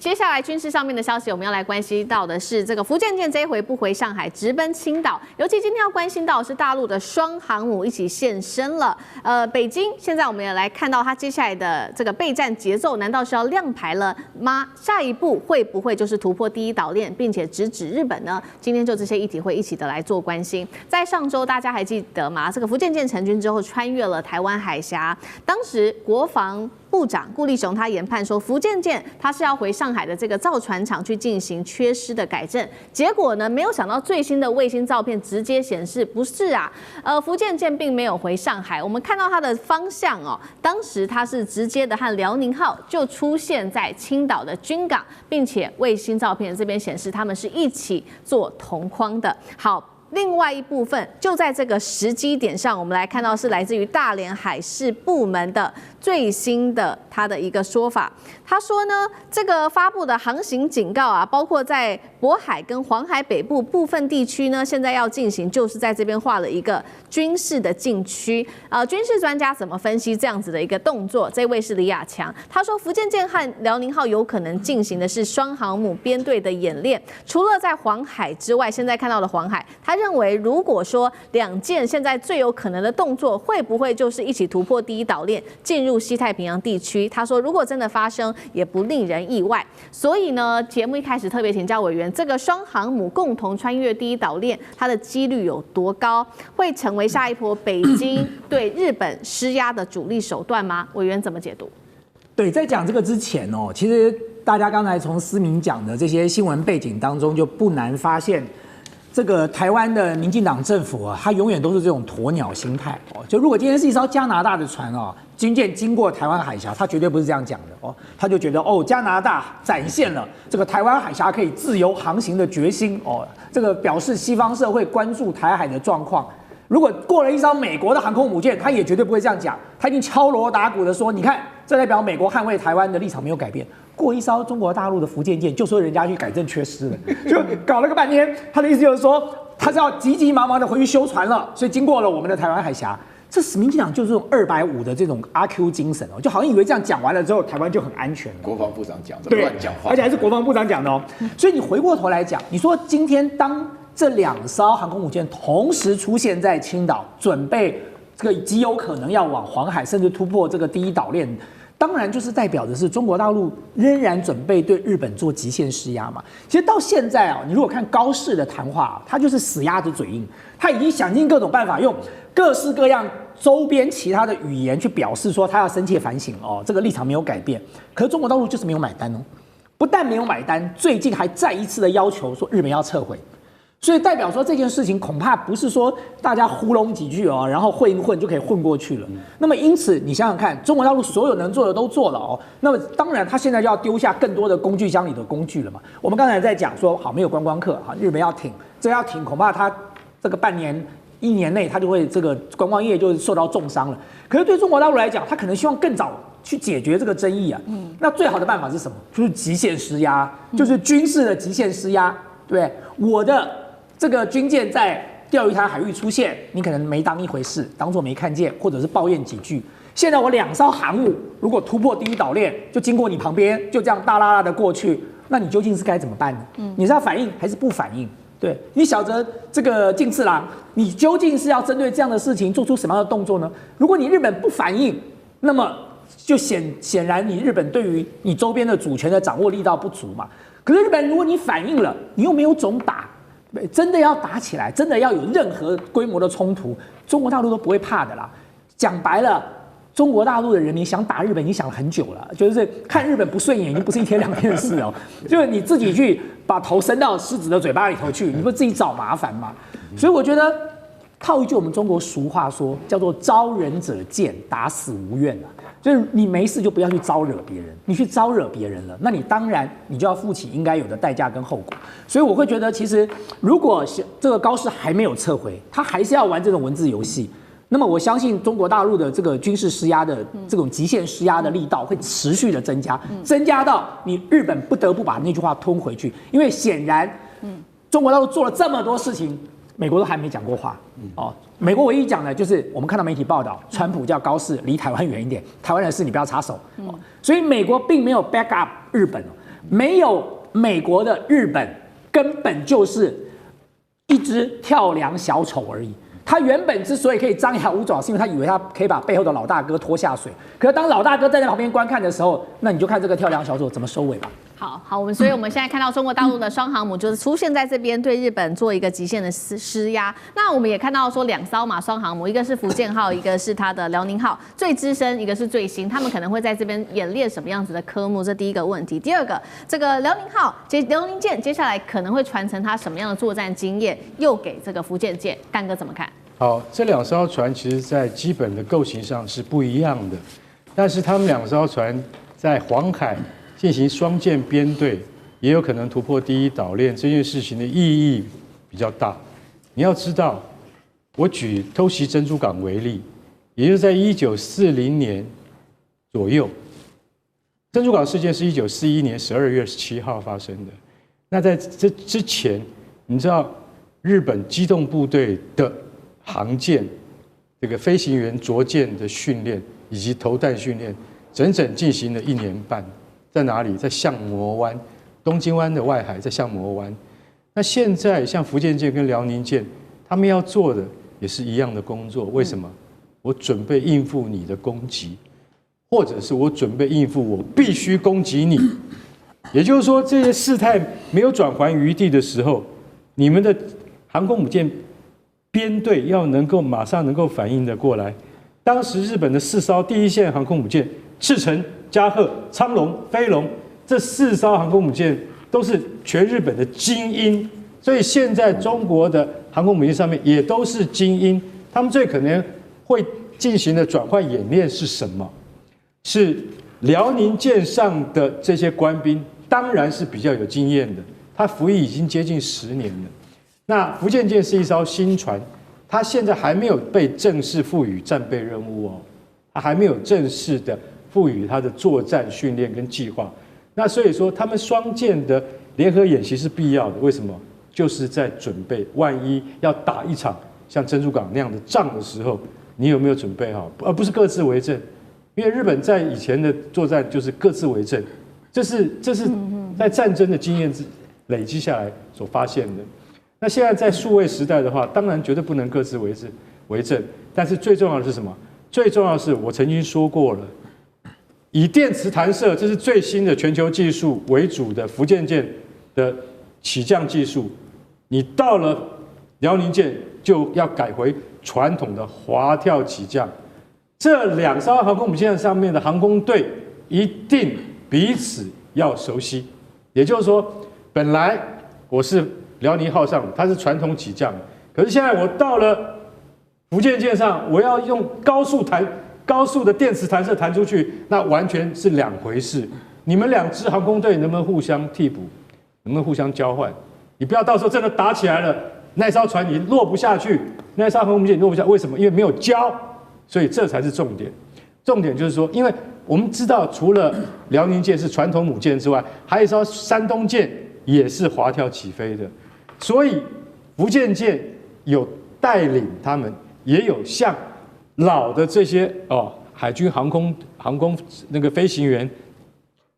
接下來軍事上面的消息，我們要來關心到的是這個福建艦這一回不回上海，直奔青島。尤其今天要關心到的是大陸的雙航母一起現身了。北京現在我們也來看到它接下來的這個備戰節奏，難道是要亮牌了嗎？下一步會不會就是突破第一島鏈，並且直指日本呢？今天就這些議題會一起的來做關心。在上周大家還記得嗎？這個福建艦成軍之後，穿越了台灣海峽，當時國防部長顧立雄他研判說，福建艦他是要回上海的這個造船廠去進行缺失的改正，結果呢，沒有想到最新的衛星照片直接顯示不是啊，福建艦並沒有回上海，我們看到它的方向哦，當時它是直接的和遼寧號就出現在青島的軍港，並且衛星照片這邊顯示他們是一起做同框的。好。另外一部分就在這個時機點上，我們來看到是來自於大連海事部門的最新的他的一個說法。他說呢，這個發布的航行警告啊，包括在渤海跟黃海北部部分地區呢，現在要進行，就是在這邊畫了一個軍事的禁區。軍事專家怎麼分析這樣子的一個動作？這位是李亞強，他說福建艦和遼寧號有可能進行的是雙航母編隊的演練，除了在黃海之外，現在看到的黃海，他認為如果說兩艦現在最有可能的動作，會不會就是一起突破第一島鏈，進入西太平洋地區？他說，如果真的發生，也不令人意外。所以呢，節目一開始特別請教委員，這個雙航母共同穿越第一島鏈，它的幾率有多高？會成為下一波北京對日本施壓的主力手段嗎？委員怎麼解讀？對，在講這個之前哦，其實大家剛才從思明講的這些新聞背景當中，就不難發現。這個台灣的民進黨政府啊，他永遠都是這種鴕鳥心態哦。就如果今天是一艘加拿大的船哦，軍艦經過台灣海峽，他絕對不是這樣講的哦。他就覺得哦，加拿大展現了這個台灣海峽可以自由航行的決心哦，這個表示西方社會關注台海的狀況。如果過了一艘美國的航空母艦，他也絕對不會這樣講，他已經敲鑼打鼓的說，你看，這代表美國捍衛台灣的立場沒有改變。過一艘中國大陸的福建艦，就說人家去改正缺失了，就搞了個半天。他的意思就是說，他是要急急忙忙的回去修船了，所以經過了我們的台灣海峡。這民進黨就是這種250的這種阿 Q 精神哦，就好像以為這樣講完了之後，台灣就很安全了。國防部長講的，對，亂講話，而且還是國防部長講的哦。所以你回過頭來講，你說今天當這2艘航空母艦同時出現在青島，準備這個極有可能要往黃海，甚至突破這個第一島鏈。當然，就是代表的是中國大陸仍然準備對日本做極限施壓嘛。其實到現在啊，你如果看高市的談話，他就是死鴨子嘴硬，他已經想盡各種辦法，用各式各樣周邊其他的語言去表示說他要深切反省哦，這個立場沒有改變。可是中國大陸就是沒有買單哦，不但沒有買單，最近還再一次的要求說日本要撤回。所以代表說這件事情恐怕不是說大家糊弄幾句哦，然後混一混就可以混過去了。那麼因此你想想看，中國大陸所有能做的都做了哦。那麼當然他現在就要丟下更多的工具箱裡的工具了嘛。我們剛才在講說，好，沒有觀光客，好，日本要挺，這要挺，恐怕他這個半年、1年內他就會這個觀光業就受到重傷了。可是對中國大陸來講，他可能希望更早去解決這個爭議啊。那最好的辦法是什麼？就是極限施壓，就是軍事的極限施壓，對不對？我的這個軍艦在釣魚台海域出現，你可能沒當一回事，當作沒看見，或者是抱怨幾句。現在我2艘航母如果突破第一島鏈，就經過你旁邊，就這樣大剌剌的過去，那你究竟是該怎麼辦呢？你是要反應還是不反應？對，你曉得這個近次郎，你究竟是要針對這樣的事情做出什麼樣的動作呢？如果你日本不反應，那麼就顯然你日本對於你周邊的主權的掌握力道不足嘛。可是日本如果你反應了，你又沒有種打。真的要打起來，真的要有任何規模的衝突，中國大陸都不會怕的啦。講白了，中國大陸的人民想打日本已經想了很久了，就是看日本不順眼已經不是1天2天的事哦，就是你自己去把頭伸到獅子的嘴巴裡頭去，你不自己找麻煩嗎？所以我覺得套一句我们中國俗話說，叫做招人者賤，打死無怨啊。就是你沒事就不要去招惹別人，你去招惹別人了，那你當然你就要負起應該有的代價跟後果。所以我會覺得，其實如果這個高市還沒有撤回，他還是要玩這種文字遊戲，那麼我相信中國大陸的這個軍事施壓的這種極限施壓的力道會持續的增加，增加到你日本不得不把那句話吞回去，因為顯然，中國大陸做了這麼多事情。美國都還沒講過話哦。美國唯一講的就是我們看到媒體報道，川普叫高市離台灣遠一點，台灣的事你不要插手。所以美國並沒有 back up 日本。沒有美國的日本，根本就是一隻跳梁小丑而已。他原本之所以可以張牙舞爪，是因為他以為他可以把背後的老大哥拖下水。可是當老大哥站在旁邊觀看的時候，那你就看這個跳梁小丑怎麼收尾吧。好，所以我們現在看到中國大陸的雙航母就是出現在這邊，對日本做一個極限的施壓。那我們也看到說2艘雙航母，一個是福建號，一個是它的遼寧號，最資深，一個是最新，他們可能會在這邊演練什麼樣子的科目？這第一個問題。第二個，這個遼寧艦接下來可能會傳承它什麼樣的作戰經驗，又給這個福建艦，幹哥怎麼看？好，這2艘船其實在基本的構型上是不一樣的，但是他們2艘船在黃海進行雙艦編隊，也有可能突破第一島鏈，這件事情的意義比較大。你要知道，我舉偷襲珍珠港為例，也就是在1940年左右，珍珠港事件是1941年12月7號發生的。那在這之前，你知道日本機動部隊的航艦這個飛行員着艦的訓練以及投彈訓練，整整進行了1年半。在哪裡？在相模灣，東京灣的外海，在相模灣。那現在像福建艦跟遼寧艦，他們要做的也是一樣的工作。為什麼？我準備應付你的攻擊，或者是我準備應付我必須攻擊你。也就是說，這些事態沒有轉圜餘地的時候，你們的航空母艦編隊要能夠馬上能夠反應得過來。當時日本的4艘第一線航空母艦，赤城、加賀、昌隆、飛龍，這4艘航空母艦都是全日本的精英，所以現在中國的航空母艦上面也都是精英。他們最可能會進行的轉換演練是什麼？是遼寧艦上的這些官兵，當然是比較有經驗的，他服役已經接近10年了。那福建艦是一艘新船，它現在還沒有被正式賦予戰備任務哦，它還沒有正式的賦予它的作戰訓練跟計劃。那所以說，他們雙艦的聯合演習是必要的。為什麼？就是在準備萬一要打一場像珍珠港那樣的仗的時候，你有沒有準備好？而不是各自為政。因為日本在以前的作戰就是各自為政，這是在戰爭的經驗累積下來所發現的。那現在在數位時代的話，當然絕對不能各自為政。但是最重要的是什麼？最重要的是，我曾經說過了，以電磁彈射，這是最新的全球技術為主的福建艦的起降技術。你到了遼寧艦，就要改回傳統的滑跳起降。這2艘航空母艦上面的航空隊一定彼此要熟悉。也就是說，本來我是遼寧號上，它是傳統起降，可是現在我到了福建艦上，我要用高速的電磁彈射彈出去，那完全是2回事。你們2支航空隊能不能互相替補？能不能互相交換？你不要到時候真的打起來了，那艘船你落不下去，那艘航空母艦你落不下。為什麼？因為沒有交，所以這才是重點。重點就是說，因為我們知道，除了遼寧艦是傳統母艦之外，還有一艘山東艦也是滑跳起飛的。所以福建艦有帶領他們，也有像老的這些海軍航空那個飛行員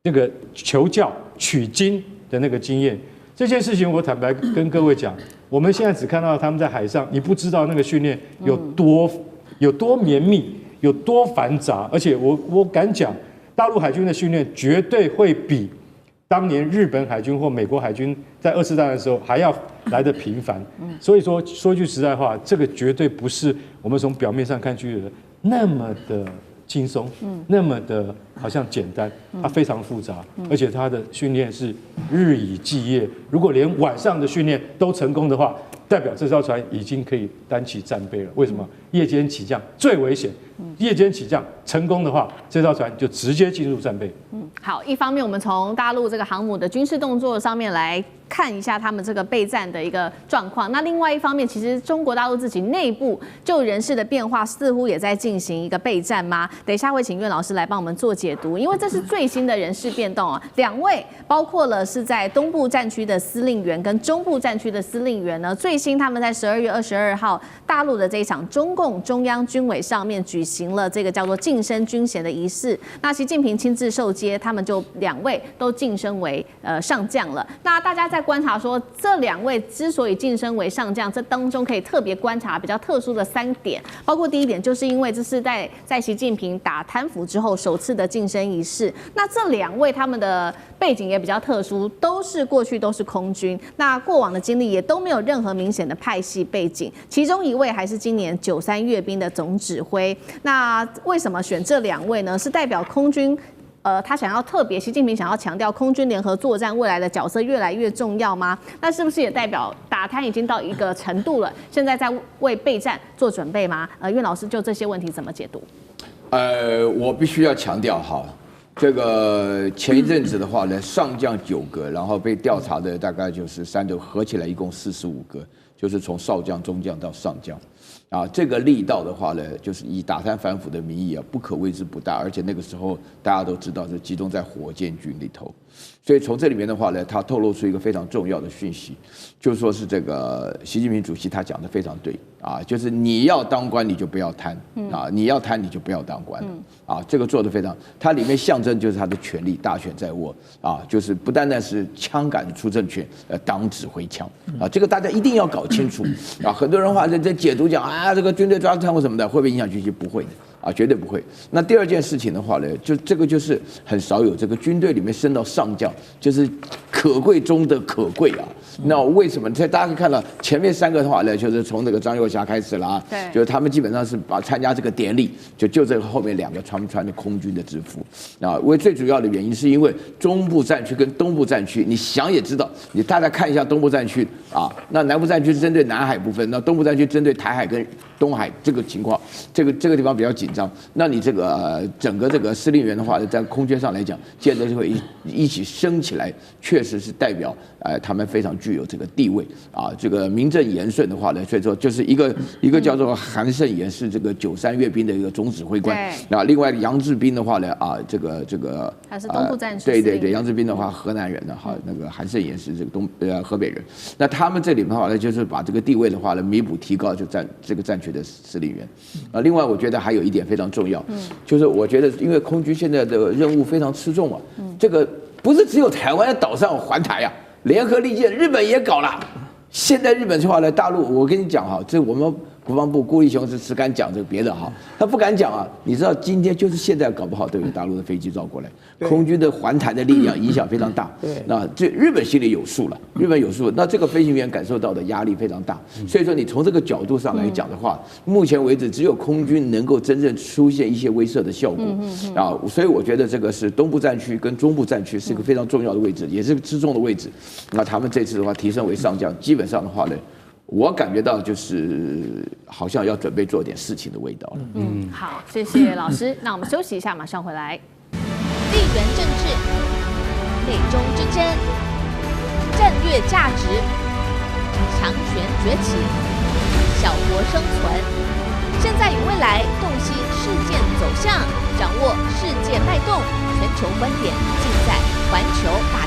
那個求教取經的那個經驗。這件事情我坦白跟各位講，我們現在只看到他們在海上，你不知道那個訓練有多綿密，有多繁雜。而且我敢講，大陸海軍的訓練絕對會比當年日本海軍或美國海軍在2次大戰的時候還要來得頻繁。所以說句實在話，這個絕對不是我們從表面上看去的那麼的輕鬆，那麼的好像簡單，它非常複雜，而且它的訓練是日以繼夜。如果連晚上的訓練都成功的話，代表這艘船已經可以擔起戰備了。為什麼？夜間起降最危險，夜間起降成功的話，這艘船就直接進入戰備。好，一方面我們從大陸這個航母的軍事動作上面來看一下他們這個備戰的一個狀況。那另外一方面，其實中國大陸自己內部就人事的變化，似乎也在進行一個備戰嗎？等一下會請苑老師來幫我們做解讀，因為這是最新的人事變動啊。2位包括了是在東部戰區的司令員跟中部戰區的司令員呢，最新他們在12月22號大陸的這一場中共中央軍委上面舉行了這個叫做晉升軍銜的儀式。那習近平親自受接，他們就2位都晉升為上將了。那大家在觀察說，這2位之所以晉升為上將，這當中可以特別觀察比較特殊的3點，包括第一點就是因為這是在習近平打貪腐之後首次的晉升儀式。那這2位他們的背景也比較特殊，過去都是空軍，那過往的經歷也都沒有任何明顯的派系背景。其中1位還是今年93閱兵的總指揮。那為什麼選這2位呢？是代表空軍？他想要習近平想要強調空軍聯合作戰未來的角色越來越重要嗎？那是不是也代表打貪已經到一個程度了，現在在為備戰做準備嗎？苑老師就這些問題怎麼解讀？我必須要強調哈，這個前一陣子的話呢，上將9個，然後被調查的大概就是3個，合起來一共45個，就是從少將、中將到上將。啊，這個力道的話呢，就是以打貪反腐的名義啊，不可謂之不大。而且那個時候大家都知道是集中在火箭軍裡頭，所以從這裡面的話呢，他透露出一個非常重要的訊息，就是說是這個習近平主席他講的非常對啊，就是你要當官你就不要貪啊，你要貪你就不要當官啊，這個做得非常，它裡面象徵就是他的權力大權在握啊，就是不單單是槍桿出政權，黨指揮槍啊，這個大家一定要搞清楚啊。很多人話在解讀講啊，這個軍隊抓貪污什麼的，會不會影響軍心？不會的啊，絕對不會。那第2件事情的話呢，就這個就是很少有這個軍隊裡面升到上將，就是可貴中的可貴啊。那為什麼？大家可以看到前面3個的話呢，就是從這個張幼俠開始啦，對，就是他們基本上是參加這個典禮，就這個後面2個穿的空軍的制服啊。為最主要的原因是因為中部戰區跟東部戰區，你想也知道，你大家看一下東部戰區啊，那南部戰區是針對南海部分，那東部戰區針對台海跟東海這個情況，這個地方比較緊張。那你這個整個這個司令員的話，在空軍上來講，接着就會一起升起來，確實是代表他們非常具有這個地位啊。這個名正言順的話呢，所以說就是一個叫做韓勝言，是這個93閱兵的一個總指揮官。那另外楊志斌的話呢，啊，這個他是東部戰區。對，楊志斌的話，河南人的哈，那個韓勝言是這個河北人。那他們這裡面的話呢，就是把這個地位的話呢彌補提高，就這個戰區的司令員。另外我覺得還有一點非常重要，就是我覺得因為空軍現在的任務非常吃重啊，這個不是只有台灣島上環台啊，聯合利劍日本也搞了。現在日本的話呢，大陸我跟你講哈，這我們國防部顧立雄是只敢講這個別的哈，他不敢講啊。你知道今天就是現在搞不好都有大陸的飛機繞過來，空軍的環台的力量影響非常大。那這日本心裡有數了，日本有數。那這個飛行員感受到的壓力非常大，所以說你從這個角度上來講的話，目前為止只有空軍能夠真正出現一些威懾的效果啊。所以我覺得這個是東部戰區跟中部戰區是一個非常重要的位置，也是吃重的位置。那他們這次的話提升為上將，基本上的話呢，我感覺到就是好像要準備做點事情的味道了。好，謝謝老師。那我們休息一下，馬上回來。地缘政治、美中之爭、戰略價值、強權崛起、小國生存，現在與未來洞悉事件走向，掌握世界脈動，全球觀點盡在環球大